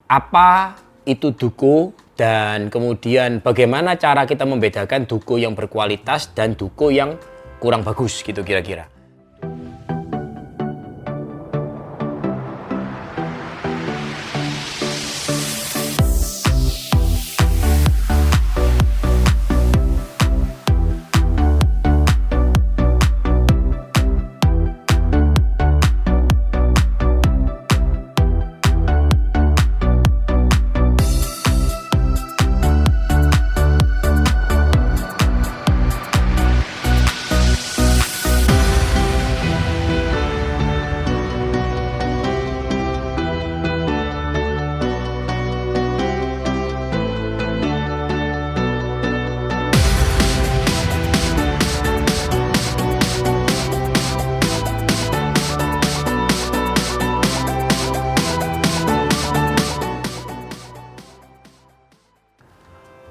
apa itu duko, dan kemudian bagaimana cara kita membedakan duko yang berkualitas dan duko yang kurang bagus gitu kira-kira.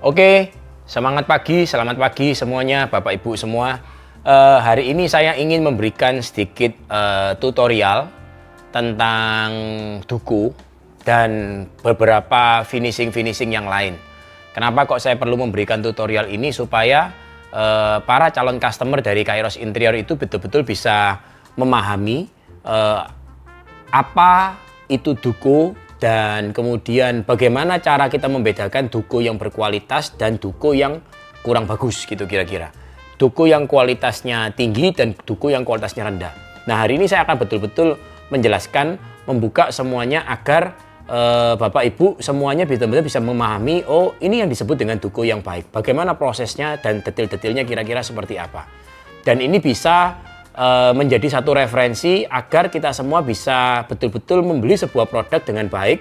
Oke, selamat pagi semuanya, Bapak Ibu semua. Hari ini saya ingin memberikan sedikit tutorial tentang duko dan beberapa finishing yang lain. Kenapa kok saya perlu memberikan tutorial ini? Supaya para calon customer dari Kairos Interior itu betul-betul bisa memahami apa itu duko, dan kemudian bagaimana cara kita membedakan duko yang berkualitas dan duko yang kurang bagus gitu kira-kira. Duko yang kualitasnya tinggi dan duko yang kualitasnya rendah. Nah, hari ini saya akan betul-betul menjelaskan, membuka semuanya agar Bapak Ibu semuanya betul-betul bisa memahami, oh ini yang disebut dengan duko yang baik. Bagaimana prosesnya dan detail-detailnya kira-kira seperti apa. Dan ini bisa menjadi satu referensi agar kita semua bisa betul-betul membeli sebuah produk dengan baik,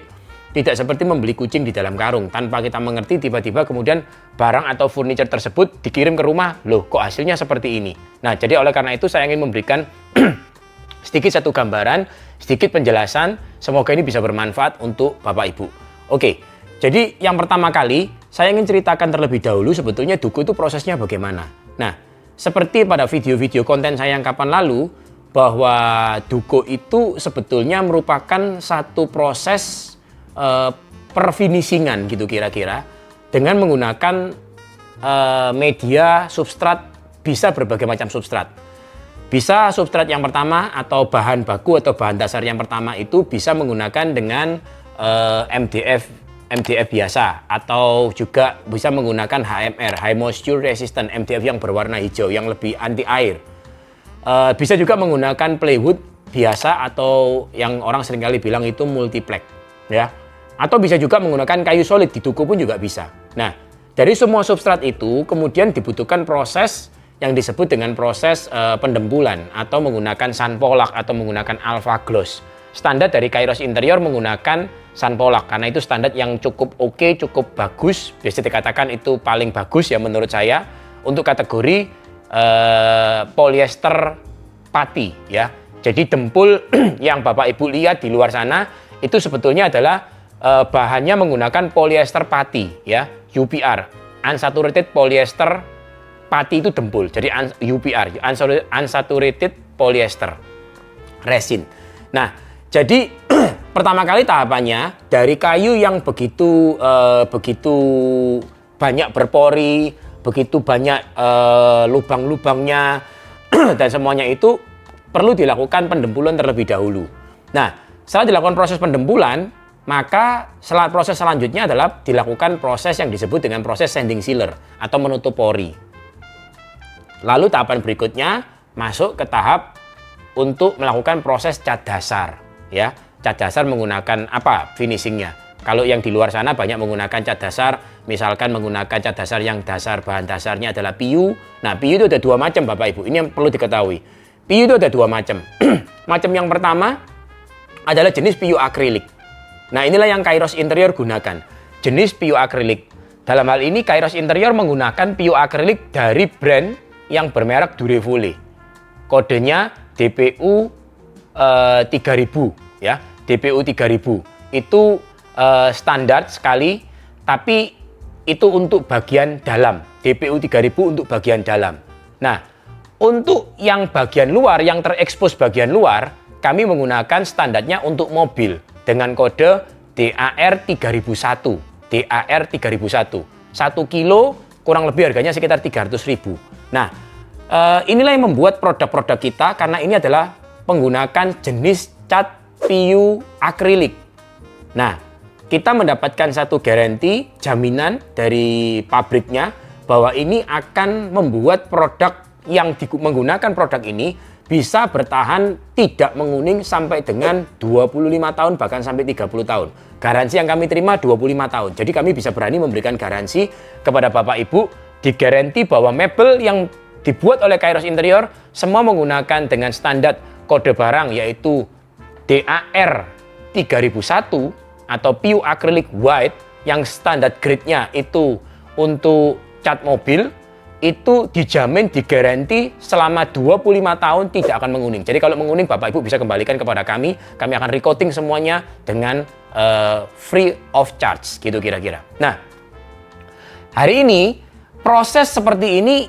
tidak seperti membeli kucing di dalam karung tanpa kita mengerti, tiba-tiba kemudian barang atau furniture tersebut dikirim ke rumah, loh kok hasilnya seperti ini. Nah, jadi oleh karena itu saya ingin memberikan sedikit satu gambaran, sedikit penjelasan, semoga ini bisa bermanfaat untuk Bapak Ibu. Oke, jadi yang pertama kali saya ingin ceritakan terlebih dahulu sebetulnya duko itu prosesnya bagaimana. Nah, seperti pada video-video konten saya yang kapan lalu, bahwa duko itu sebetulnya merupakan satu proses perfinishingan gitu kira-kira, dengan menggunakan media substrat, bisa berbagai macam substrat. Bisa substrat yang pertama atau bahan baku atau bahan dasar yang pertama itu bisa menggunakan dengan MDF biasa, atau juga bisa menggunakan HMR, High Moisture Resistant, MDF yang berwarna hijau yang lebih anti air. Bisa juga menggunakan plywood biasa atau yang orang seringkali bilang itu multiplex, ya. Atau bisa juga menggunakan kayu solid, di duko pun juga bisa. Nah, dari semua substrat itu kemudian dibutuhkan proses yang disebut dengan proses pendembulan, atau menggunakan Sunpolak atau menggunakan Alpha Gloss. Standar dari Kairos Interior menggunakan Sunpolak karena itu standar yang cukup oke, cukup bagus. Bisa dikatakan itu paling bagus ya menurut saya untuk kategori polyester pati ya. Jadi dempul yang Bapak Ibu lihat di luar sana itu sebetulnya adalah bahannya menggunakan polyester pati ya, UPR, unsaturated polyester pati itu dempul. Jadi UPR, unsaturated polyester resin. Nah, jadi pertama kali tahapannya dari kayu yang begitu banyak berpori, begitu banyak lubang-lubangnya dan semuanya itu perlu dilakukan pendempulan terlebih dahulu. Nah, setelah dilakukan proses pendempulan, maka proses selanjutnya adalah dilakukan proses yang disebut dengan proses sanding sealer atau menutup pori. Lalu tahapan berikutnya masuk ke tahap untuk melakukan proses cat dasar. Ya, cat dasar menggunakan apa finishingnya? Kalau yang di luar sana banyak menggunakan cat dasar, misalkan menggunakan cat dasar yang bahan dasarnya adalah PU. Nah, PU itu ada dua macam Bapak Ibu, ini yang perlu diketahui. PU itu ada dua macam. Macam yang pertama adalah jenis PU akrilik. Nah, inilah yang Kairos Interior gunakan, jenis PU akrilik. Dalam hal ini Kairos Interior menggunakan PU akrilik dari brand yang bermerek Durevole. Kodenya DPU 3000 ya, DPU 3000 itu standar sekali, tapi itu untuk bagian dalam, DPU 3000 untuk bagian dalam. Nah, untuk yang bagian luar, yang terekspos bagian luar, kami menggunakan standarnya untuk mobil dengan kode DAR 3001. DAR 3001. 1 kilo kurang lebih harganya sekitar 300.000. Nah, inilah yang membuat produk-produk kita, karena ini adalah menggunakan jenis cat PU akrilik. Nah, kita mendapatkan satu garansi, jaminan dari pabriknya bahwa ini akan membuat produk yang menggunakan produk ini bisa bertahan tidak menguning sampai dengan 25 tahun bahkan sampai 30 tahun. Garansi yang kami terima 25 tahun. Jadi kami bisa berani memberikan garansi kepada Bapak Ibu, digaransi bahwa mebel yang dibuat oleh Kairos Interior semua menggunakan dengan standar kode barang yaitu DAR 3001 atau PU acrylic white yang standar grade-nya itu untuk cat mobil itu dijamin, digaransi selama 25 tahun tidak akan menguning. Jadi kalau menguning Bapak Ibu bisa kembalikan kepada kami akan recoating semuanya dengan free of charge gitu kira-kira. Nah, hari ini proses seperti ini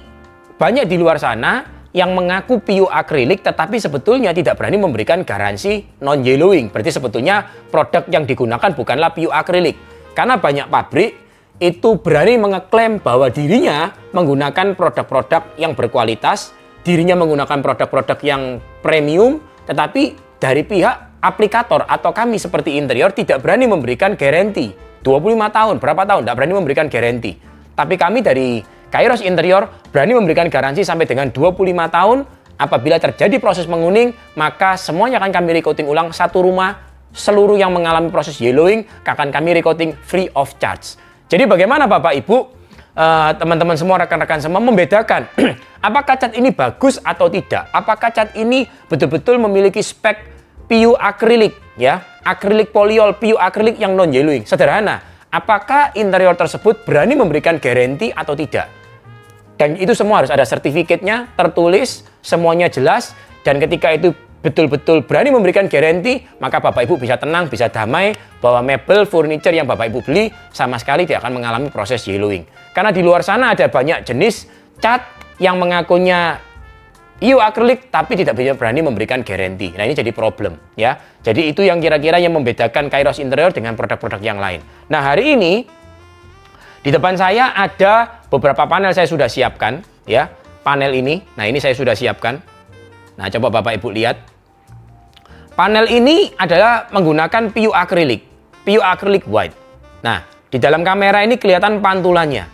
banyak di luar sana yang mengaku PU akrilik tetapi sebetulnya tidak berani memberikan garansi non-yellowing. Berarti sebetulnya produk yang digunakan bukanlah PU akrilik. Karena banyak pabrik itu berani mengeklaim bahwa dirinya menggunakan produk-produk yang berkualitas, dirinya menggunakan produk-produk yang premium, tetapi dari pihak aplikator atau kami seperti interior tidak berani memberikan garansi. 25 tahun, berapa tahun, tidak berani memberikan garansi. Tapi kami dari Kairos Interior berani memberikan garansi sampai dengan 25 tahun. Apabila terjadi proses menguning, maka semuanya akan kami recoating ulang satu rumah. Seluruh yang mengalami proses yellowing akan kami recoating free of charge. Jadi bagaimana Bapak Ibu, teman-teman semua, rekan-rekan semua membedakan apakah cat ini bagus atau tidak? Apakah cat ini betul-betul memiliki spek PU akrilik, ya, akrilik poliol, PU akrilik yang non yellowing? Sederhana. Apakah interior tersebut berani memberikan garansi atau tidak? Dan itu semua harus ada sertifikatnya, tertulis, semuanya jelas. Dan ketika itu betul-betul berani memberikan garansi, maka Bapak Ibu bisa tenang, bisa damai bahwa mebel, furniture yang Bapak Ibu beli sama sekali tidak akan mengalami proses yellowing. Karena di luar sana ada banyak jenis cat yang mengakunya PU akrilik tapi tidak berani memberikan garansi. Nah, ini jadi problem, ya. Jadi itu yang kira-kira yang membedakan Kairos Interior dengan produk-produk yang lain. Nah, hari ini di depan saya ada beberapa panel saya sudah siapkan, ya. Panel ini, nah ini saya sudah siapkan. Nah, coba Bapak Ibu lihat. Panel ini adalah menggunakan PU akrilik, PU acrylic white. Nah, di dalam kamera ini kelihatan pantulannya.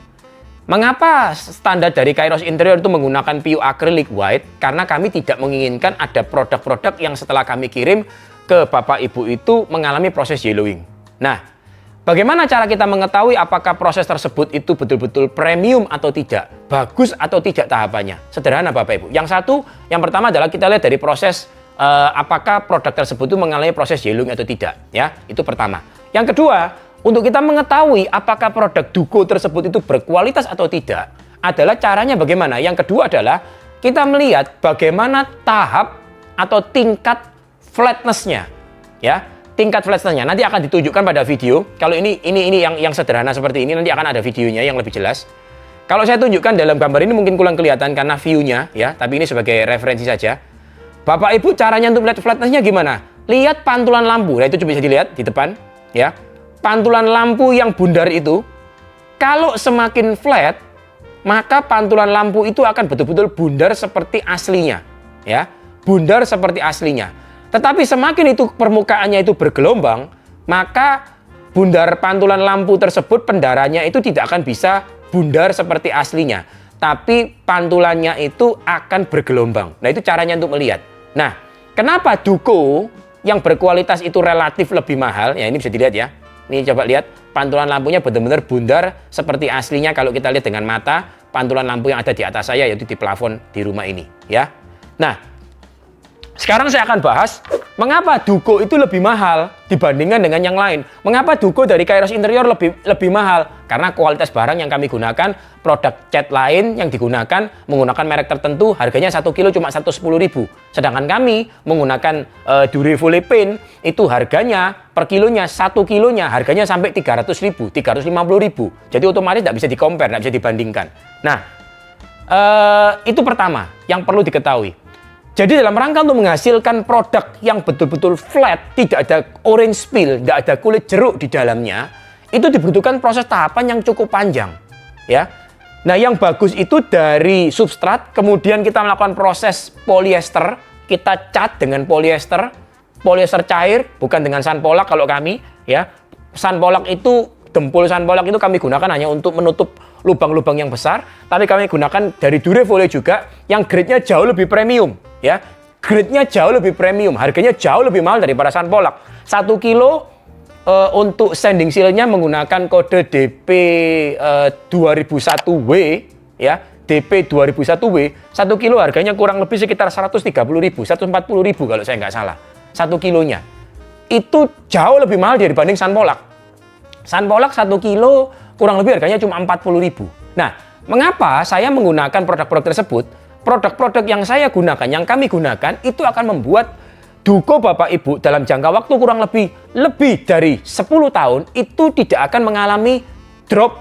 Mengapa standar dari Kairos Interior itu menggunakan PU acrylic white? Karena kami tidak menginginkan ada produk-produk yang setelah kami kirim ke Bapak Ibu itu mengalami proses yellowing. Nah, bagaimana cara kita mengetahui apakah proses tersebut itu betul-betul premium atau tidak? Bagus atau tidak tahapannya? Sederhana Bapak Ibu. Yang pertama adalah kita lihat dari proses apakah produk tersebut itu mengalami proses yellowing atau tidak. Ya, itu pertama. Yang kedua, untuk kita mengetahui apakah produk Duko tersebut itu berkualitas atau tidak, adalah caranya bagaimana? Yang kedua adalah kita melihat bagaimana tahap atau tingkat flatness-nya. Ya, tingkat flatness-nya nanti akan ditunjukkan pada video. Kalau ini yang sederhana seperti ini, nanti akan ada videonya yang lebih jelas. Kalau saya tunjukkan dalam gambar ini mungkin kurang kelihatan karena view-nya, ya, tapi ini sebagai referensi saja. Bapak Ibu caranya untuk melihat flatness-nya gimana? Lihat pantulan lampu. Nah, itu coba bisa dilihat di depan, ya. Pantulan lampu yang bundar itu, kalau semakin flat, maka pantulan lampu itu akan betul-betul bundar seperti aslinya, ya. Bundar seperti aslinya. Tetapi semakin itu permukaannya itu bergelombang, maka bundar pantulan lampu tersebut pendarannya itu tidak akan bisa bundar seperti aslinya. Tapi pantulannya itu akan bergelombang. Nah, itu caranya untuk melihat. Nah, kenapa Duko yang berkualitas itu relatif lebih mahal? Ya, ini bisa dilihat ya. Ini coba lihat, pantulan lampunya benar-benar bundar seperti aslinya kalau kita lihat dengan mata. Pantulan lampu yang ada di atas saya yaitu di plafon di rumah ini, ya. Nah, sekarang saya akan bahas mengapa Duko itu lebih mahal dibandingkan dengan yang lain. Mengapa Duko dari Kairos Interior lebih mahal? Karena kualitas barang yang kami gunakan, produk cat lain yang digunakan menggunakan merek tertentu, harganya 1 kilo cuma 110.000. Sedangkan kami menggunakan Durevole Paint, itu harganya per kilonya, 1 kilonya harganya sampai 300.000, 350.000. Jadi otomatis tidak bisa di-compare, tidak bisa dibandingkan. Nah, itu pertama yang perlu diketahui. Jadi dalam rangka untuk menghasilkan produk yang betul-betul flat, tidak ada orange peel, tidak ada kulit jeruk di dalamnya, itu dibutuhkan proses tahapan yang cukup panjang, ya. Nah, yang bagus itu dari substrat, kemudian kita melakukan proses polyester, kita cat dengan polyester cair, bukan dengan sunpolak kalau kami, ya. Sunpolak itu, dempul sunpolak itu kami gunakan hanya untuk menutup lubang-lubang yang besar, tapi kami gunakan dari Durevole juga yang grade-nya jauh lebih premium, ya. Grade-nya jauh lebih premium, harganya jauh lebih mahal daripada sunpolak. 1 kilo untuk sanding seal-nya menggunakan kode DP 2001W, ya. DP 2001W, 1 kilo harganya kurang lebih sekitar 130.000, 140.000 kalau saya nggak salah. 1 kilonya. Itu jauh lebih mahal dibanding sunpolak. Sunpolak 1 kilo kurang lebih harganya cuma 40.000. Nah, mengapa saya menggunakan produk-produk tersebut? Produk-produk yang saya gunakan, yang kami gunakan, itu akan membuat Duko Bapak Ibu dalam jangka waktu kurang lebih dari 10 tahun, itu tidak akan mengalami drop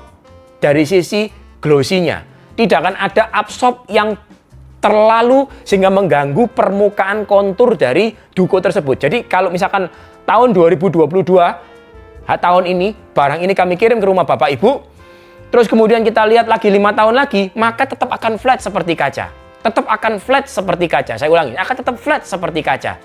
dari sisi glossy-nya. Tidak akan ada absorb yang terlalu sehingga mengganggu permukaan kontur dari Duko tersebut. Jadi kalau misalkan tahun 2022, tahun ini, barang ini kami kirim ke rumah Bapak Ibu, terus kemudian kita lihat lagi 5 tahun lagi, maka tetap akan flat seperti kaca. Tetap akan flat seperti kaca. Saya ulangi, akan tetap flat seperti kaca.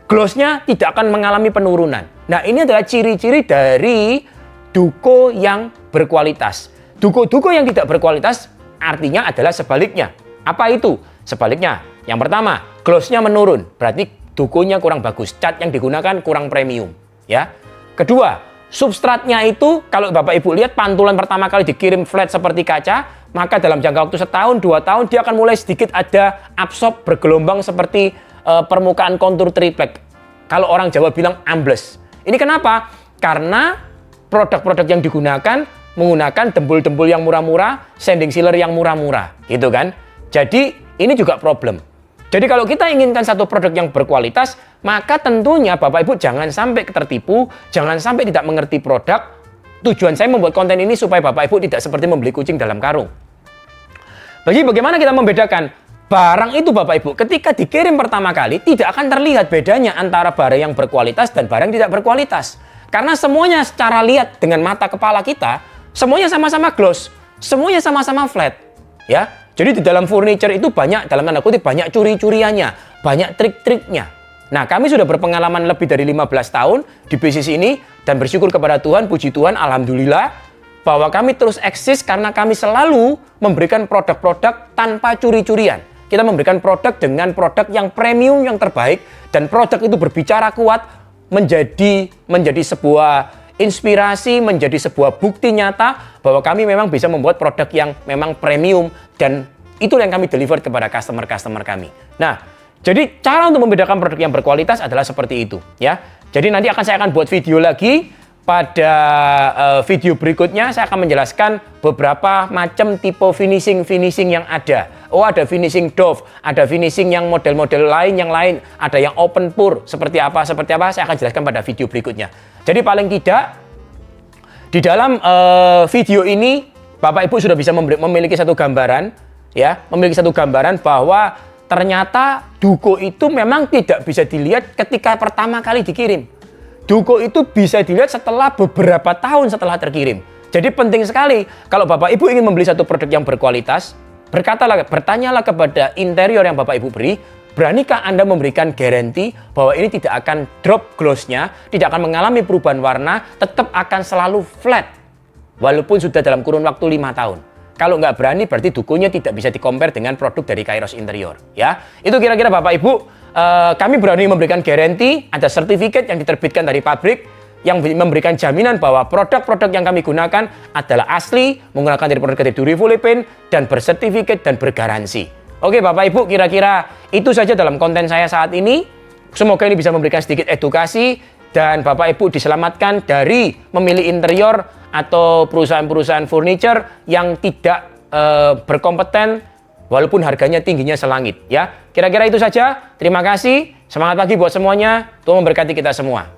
Glossnya tidak akan mengalami penurunan. Nah, ini adalah ciri-ciri dari Duko yang berkualitas. Duko-duko yang tidak berkualitas artinya adalah sebaliknya. Apa itu? Sebaliknya, yang pertama, glossnya menurun. Berarti Dukonya kurang bagus. Cat yang digunakan kurang premium. Ya. Kedua, substratnya itu, kalau Bapak Ibu lihat pantulan pertama kali dikirim flat seperti kaca, maka dalam jangka waktu 1 2 tahun, dia akan mulai sedikit ada absorb bergelombang seperti permukaan kontur triplek. Kalau orang Jawa bilang ambles. Ini kenapa? Karena produk-produk yang digunakan menggunakan dempul-dempul yang murah-murah, sanding sealer yang murah-murah, gitu kan? Jadi ini juga problem. Jadi kalau kita inginkan satu produk yang berkualitas, maka tentunya Bapak Ibu jangan sampai tertipu, jangan sampai tidak mengerti produk. Tujuan saya membuat konten ini supaya Bapak Ibu tidak seperti membeli kucing dalam karung. Bagaimana kita membedakan? Barang itu Bapak Ibu ketika dikirim pertama kali tidak akan terlihat bedanya antara barang yang berkualitas dan barang tidak berkualitas. Karena semuanya secara lihat dengan mata kepala kita, semuanya sama-sama gloss, semuanya sama-sama flat. Ya, jadi di dalam furniture itu banyak, dalam tanda kutip, banyak curi-curiannya, banyak trik-triknya. Nah, kami sudah berpengalaman lebih dari 15 tahun di bisnis ini dan bersyukur kepada Tuhan, puji Tuhan, alhamdulillah, bahwa kami terus eksis karena kami selalu memberikan produk-produk tanpa curi-curian. Kita memberikan produk dengan produk yang premium, yang terbaik, dan produk itu berbicara kuat, menjadi sebuah inspirasi, menjadi sebuah bukti nyata bahwa kami memang bisa membuat produk yang memang premium, dan itu yang kami deliver kepada customer-customer kami. Nah, jadi cara untuk membedakan produk yang berkualitas adalah seperti itu, ya. Jadi nanti saya akan buat video lagi. Pada video berikutnya saya akan menjelaskan beberapa macam tipe finishing yang ada. Oh, ada finishing doff, ada finishing yang model-model lain yang lain, ada yang open pour, seperti apa, saya akan jelaskan pada video berikutnya. Jadi paling tidak di dalam video ini Bapak Ibu sudah bisa memiliki satu gambaran, ya, memiliki satu gambaran bahwa ternyata Duko itu memang tidak bisa dilihat ketika pertama kali dikirim. Duko itu bisa dilihat setelah beberapa tahun setelah terkirim. Jadi penting sekali kalau Bapak Ibu ingin membeli satu produk yang berkualitas, bertanyalah kepada interior yang Bapak Ibu beri, beranikah Anda memberikan garansi bahwa ini tidak akan drop glossnya, tidak akan mengalami perubahan warna, tetap akan selalu flat walaupun sudah dalam kurun waktu 5 tahun. Kalau nggak berani berarti Dukonya tidak bisa di-compare dengan produk dari Kairos Interior, ya. Itu kira-kira Bapak Ibu. Kami berani memberikan garansi, ada sertifikat yang diterbitkan dari pabrik yang memberikan jaminan bahwa produk-produk yang kami gunakan adalah asli, menggunakan dari produk dari Durevole dan bersertifikat dan bergaransi. Oke Bapak Ibu, kira-kira itu saja dalam konten saya saat ini. Semoga ini bisa memberikan sedikit edukasi dan Bapak Ibu diselamatkan dari memilih interior atau perusahaan-perusahaan furniture yang tidak berkompeten walaupun harganya tingginya selangit, ya. Kira-kira itu saja. Terima kasih. Semangat pagi buat semuanya. Tuhan memberkati kita semua.